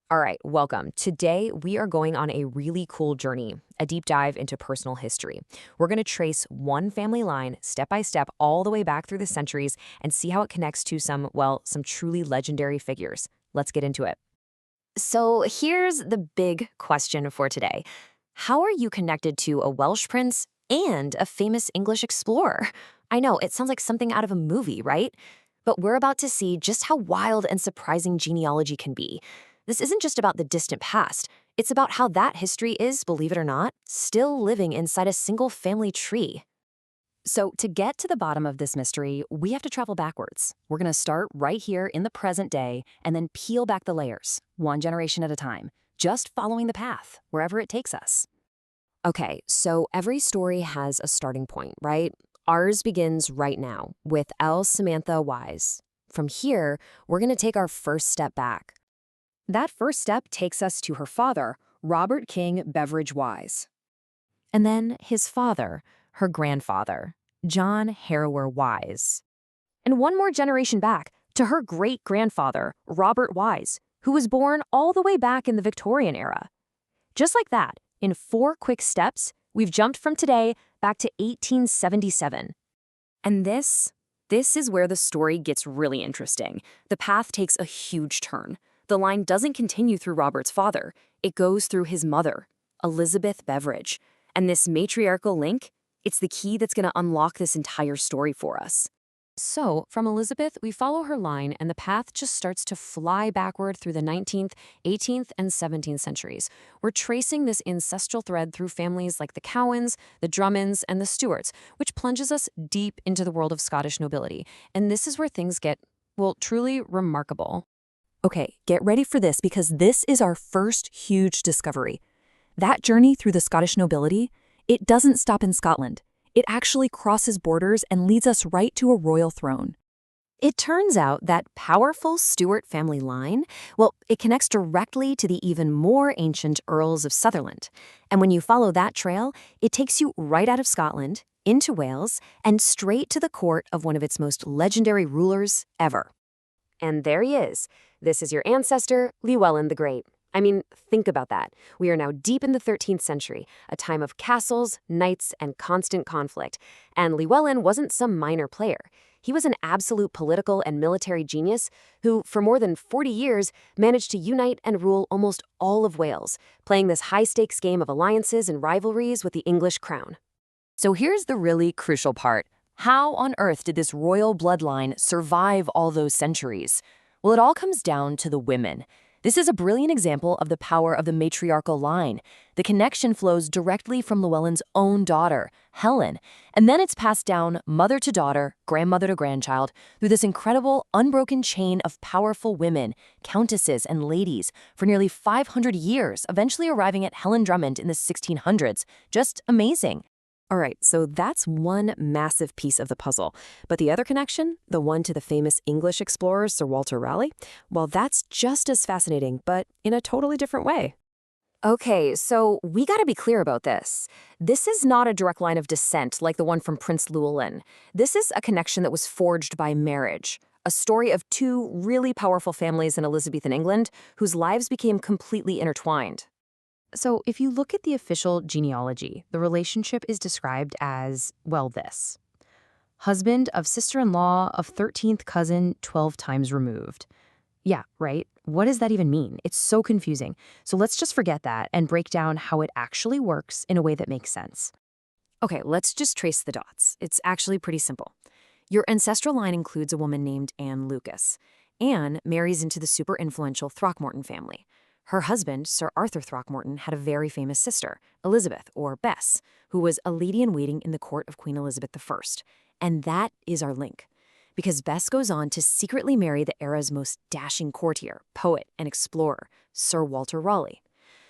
All right, welcome. Today, we are going on a really cool journey, a deep dive into personal history. We're going to trace one family line step by step all the way back through the centuries and see how it connects to some truly legendary figures. Let's get into it. So, here's the big question for today. How are you connected to a Welsh prince and a famous English explorer? I know, it sounds like something out of a movie, right? But we're about to see just how wild and surprising genealogy can be. This isn't just about the distant past. It's about how that history is, believe it or not, still living inside a single family tree. So, to get to the bottom of this mystery, we have to travel backwards. We're going to start right here in the present day and then peel back the layers, one generation at a time, just following the path, wherever it takes us. Okay, so every story has a starting point, right? Ours begins right now with L. Samantha Wise. From here, we're going to take our first step back. That first step takes us to her father, Robert King Beveridge Wise. And then his father, her grandfather, John Harrower Wise. And one more generation back to her great-grandfather, Robert Wise, who was born all the way back in the Victorian era. Just like that, in 4 quick steps, we've jumped from today back to 1877. And this is where the story gets really interesting. The path takes a huge turn. The line doesn't continue through Robert's father. It goes through his mother, Elizabeth Beveridge. And this matriarchal link, it's the key that's going to unlock this entire story for us. So, from Elizabeth, we follow her line, and the path just starts to fly backward through the 19th, 18th, and 17th centuries. We're tracing this ancestral thread through families like the Cowans, the Drummonds, and the Stuarts, which plunges us deep into the world of Scottish nobility. And this is where things get, well, truly remarkable. Okay, get ready for this because this is our first huge discovery. That journey through the Scottish nobility, it doesn't stop in Scotland. It actually crosses borders and leads us right to a royal throne. It turns out that powerful Stuart family line, well, it connects directly to the even more ancient Earls of Sutherland. And when you follow that trail, it takes you right out of Scotland, into Wales, and straight to the court of one of its most legendary rulers ever. And there he is. This is your ancestor, Llewellyn the Great. I mean, think about that. We are now deep in the 13th century, a time of castles, knights, and constant conflict. And Llewellyn wasn't some minor player. He was an absolute political and military genius who, for more than 40 years, managed to unite and rule almost all of Wales, playing this high-stakes game of alliances and rivalries with the English crown. So here's the really crucial part. How on earth did this royal bloodline survive all those centuries? Well, it all comes down to the women. This is a brilliant example of the power of the matriarchal line. The connection flows directly from Llewellyn's own daughter, Helen, and then it's passed down mother to daughter, grandmother to grandchild, through this incredible, unbroken chain of powerful women, countesses, and ladies for nearly 500 years, eventually arriving at Helen Drummond in the 1600s. Just amazing. All right, so that's one massive piece of the puzzle. But the other connection, the one to the famous English explorer Sir Walter Raleigh, well, that's just as fascinating, but in a totally different way. Okay, so we gotta be clear about this. This is not a direct line of descent like the one from Prince Llewellyn. This is a connection that was forged by marriage. A story of 2 really powerful families in Elizabethan England whose lives became completely intertwined. So if you look at the official genealogy, the relationship is described as, well, this. Husband of sister-in-law of 13th cousin 12 times removed. Yeah, right? What does that even mean? It's so confusing. So let's just forget that and break down how it actually works in a way that makes sense. Okay, let's just trace the dots. It's actually pretty simple. Your ancestral line includes a woman named Anne Lucas. Anne marries into the super influential Throckmorton family. Her husband, Sir Arthur Throckmorton, had a very famous sister, Elizabeth, or Bess, who was a lady-in-waiting in the court of Queen Elizabeth I. And that is our link. Because Bess goes on to secretly marry the era's most dashing courtier, poet, and explorer, Sir Walter Raleigh.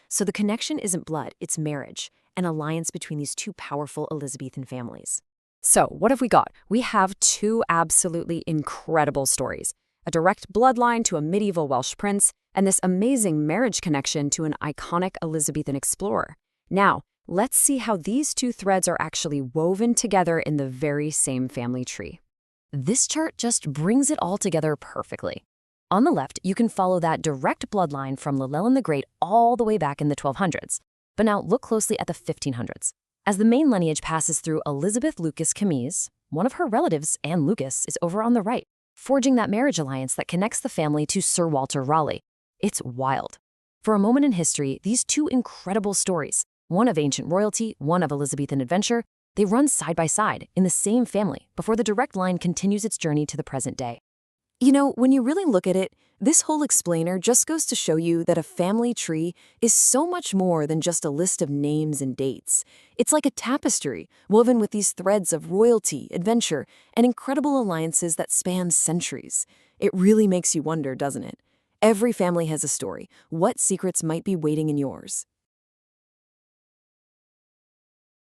So the connection isn't blood, it's marriage, an alliance between these 2 powerful Elizabethan families. So what have we got? We have 2 absolutely incredible stories. A direct bloodline to a medieval Welsh prince, and this amazing marriage connection to an iconic Elizabethan explorer. Now, let's see how these 2 threads are actually woven together in the very same family tree. This chart just brings it all together perfectly. On the left, you can follow that direct bloodline from Llewellyn the Great all the way back in the 1200s. But now look closely at the 1500s. As the main lineage passes through Elizabeth Lucas Camise, one of her relatives, Anne Lucas, is over on the right, forging that marriage alliance that connects the family to Sir Walter Raleigh. It's wild. For a moment in history, these two incredible stories, one of ancient royalty, one of Elizabethan adventure, they run side by side in the same family before the direct line continues its journey to the present day. You know, when you really look at it, this whole explainer just goes to show you that a family tree is so much more than just a list of names and dates. It's like a tapestry woven with these threads of royalty, adventure, and incredible alliances that span centuries. It really makes you wonder, doesn't it? Every family has a story. What secrets might be waiting in yours?